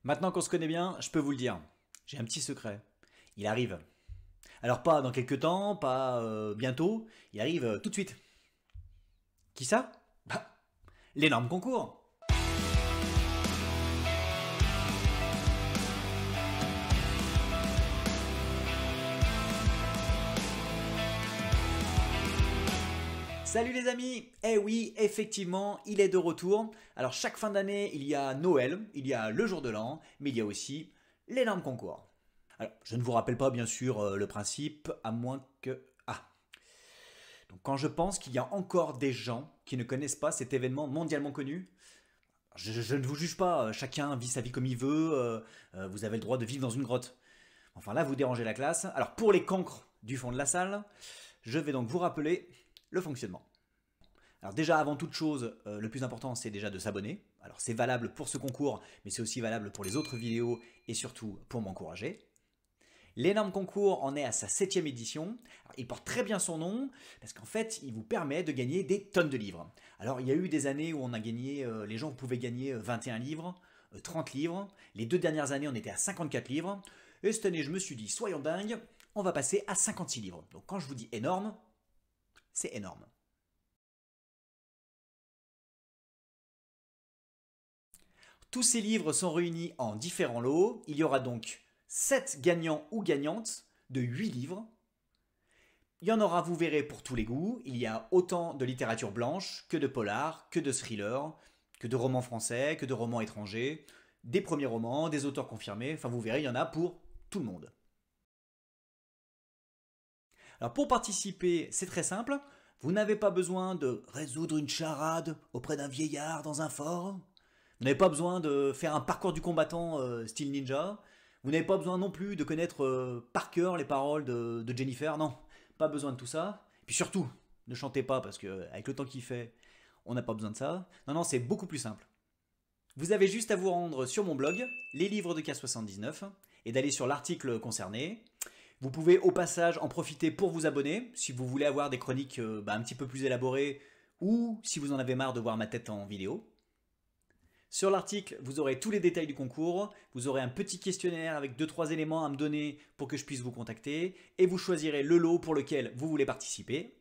Maintenant qu'on se connaît bien, je peux vous le dire. J'ai un petit secret. Il arrive. Alors pas dans quelques temps, pas bientôt, il arrive tout de suite. Qui ça? Bah, l'énorme concours. Salut les amis. Eh oui, effectivement, il est de retour. Alors chaque fin d'année, il y a Noël, il y a le jour de l'an, mais il y a aussi l'énorme concours. Alors, je ne vous rappelle pas bien sûr le principe, à moins que... Ah. Donc quand je pense qu'il y a encore des gens qui ne connaissent pas cet événement mondialement connu, je ne vous juge pas, chacun vit sa vie comme il veut, vous avez le droit de vivre dans une grotte. Enfin là, vous dérangez la classe. Alors pour les cancres du fond de la salle, je vais donc vous rappeler le fonctionnement. Alors déjà, avant toute chose, le plus important, c'est déjà de s'abonner. Alors c'est valable pour ce concours, mais c'est aussi valable pour les autres vidéos et surtout pour m'encourager. L'énorme concours en est à sa 7e édition. Alors, il porte très bien son nom parce qu'en fait, il vous permet de gagner des tonnes de livres. Alors, il y a eu des années où on a gagné, les gens pouvaient gagner 21 livres, 30 livres. Les 2 dernières années, on était à 54 livres. Et cette année, je me suis dit, soyons dingues, on va passer à 56 livres. Donc, quand je vous dis énorme, c'est énorme. Tous ces livres sont réunis en différents lots. Il y aura donc 7 gagnants ou gagnantes de 8 livres. Il y en aura, vous verrez, pour tous les goûts. Il y a autant de littérature blanche que de polar, que de thriller, que de romans français, que de romans étrangers, des premiers romans, des auteurs confirmés. Enfin, vous verrez, il y en a pour tout le monde. Alors, pour participer, c'est très simple. Vous n'avez pas besoin de résoudre une charade auprès d'un vieillard dans un fort. Vous n'avez pas besoin de faire un parcours du combattant style ninja. Vous n'avez pas besoin non plus de connaître par cœur les paroles de Jennifer. Non, pas besoin de tout ça. Et puis surtout, ne chantez pas parce que avec le temps qu'il fait, on n'a pas besoin de ça. Non, non, c'est beaucoup plus simple. Vous avez juste à vous rendre sur mon blog, Les Livres de K79, et d'aller sur l'article concerné. Vous pouvez au passage en profiter pour vous abonner, si vous voulez avoir des chroniques un petit peu plus élaborées, ou si vous en avez marre de voir ma tête en vidéo. Sur l'article, vous aurez tous les détails du concours, vous aurez un petit questionnaire avec 2-3 éléments à me donner pour que je puisse vous contacter, et vous choisirez le lot pour lequel vous voulez participer.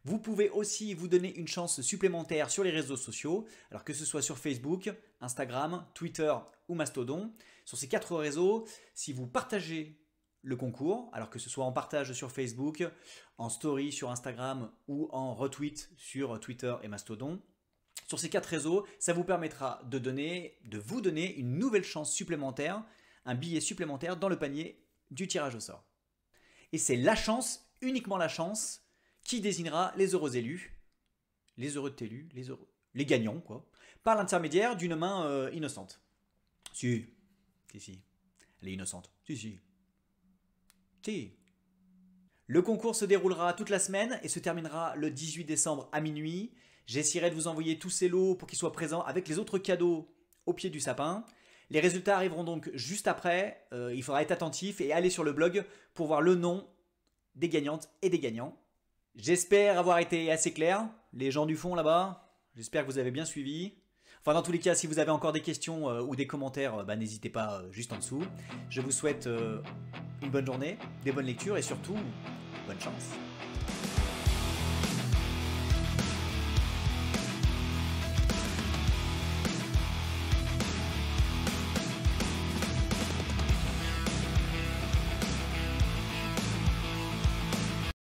Vous pouvez aussi vous donner une chance supplémentaire sur les réseaux sociaux, alors que ce soit sur Facebook, Instagram, Twitter ou Mastodon. Sur ces 4 réseaux, si vous partagez le concours, alors que ce soit en partage sur Facebook, en story sur Instagram ou en retweet sur Twitter et Mastodon, sur ces 4 réseaux, ça vous permettra de vous donner une nouvelle chance supplémentaire, un billet supplémentaire dans le panier du tirage au sort. Et c'est la chance, uniquement la chance, qui désignera les heureux élus, les gagnants, quoi, par l'intermédiaire d'une main innocente. Si, elle est innocente. Si. Le concours se déroulera toute la semaine et se terminera le 18 décembre à minuit. J'essaierai de vous envoyer tous ces lots pour qu'ils soient présents avec les autres cadeaux au pied du sapin. Les résultats arriveront donc juste après. Il faudra être attentif et aller sur le blog pour voir le nom des gagnantes et des gagnants. J'espère avoir été assez clair. Les gens du fond là-bas, j'espère que vous avez bien suivi. Enfin, dans tous les cas, si vous avez encore des questions ou des commentaires, n'hésitez pas juste en dessous. Je vous souhaite une bonne journée, des bonnes lectures et surtout, bonne chance.